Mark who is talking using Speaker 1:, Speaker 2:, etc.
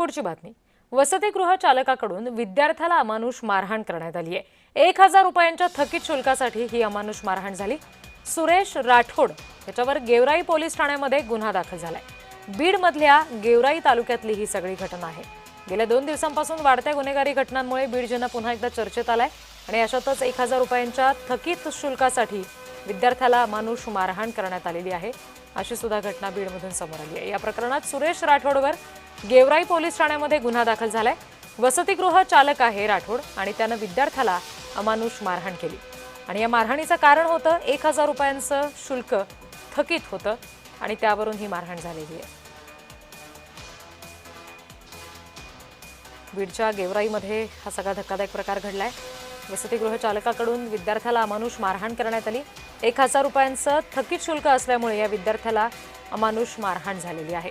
Speaker 1: पुढची बातमी. वसतिगृह चालकाकडून विद्यार्थ्याला अमानुष मारहाण करण्यात आली आहे. 1000 रुपयांच्या थकीत शुल्कासाठी ही अमानुष मारहाण झाली. सुरेश राठोड याच्यावर गेवराई पोलीस ठाण्यामध्ये गुन्हा दाखल झालाय. बीडमधल्या गेवराई तालुक्यातली ही सगळी घटना आहे. गेल्या 2 दिवसांपासून वाढत्या गुन्हेगारी घटनांमुळे बीड जिल्हा पुन्हा एकदा चर्चेत आलाय आणि अशातच 1000 रुपयांच्या थकीत शुल्कासाठी विद्यार्थ्याला अमानुष मारहाण करण्यात आलेली आहे. अशी सुद्धा घटना बीडमधून समोर आली आहे. या प्रकरणात सुरेश राठोडवर गेवराई पोलीस ठाण्यामध्ये गुन्हा दाखल झालाय. वसतिगृह चालक आहे राठोड आणि त्यानं विद्यार्थ्याला अमानुष मारहाण केली आणि या मारहाणीचं कारण होतं 1000 रुपयांचं शुल्क थकीत होतं आणि त्यावरून ही मारहाण झालेली आहे. बीडच्या गेवराईमध्ये हा सगळा धक्कादायक प्रकार घडलाय. वसतिगृह चालकाकडून विद्यार्थ्याला अमानुष मारहाण करण्यात आली. 1000 रुपयांचं थकीत शुल्क असल्यामुळे या विद्यार्थ्याला अमानुष मारहाण झालेली आहे.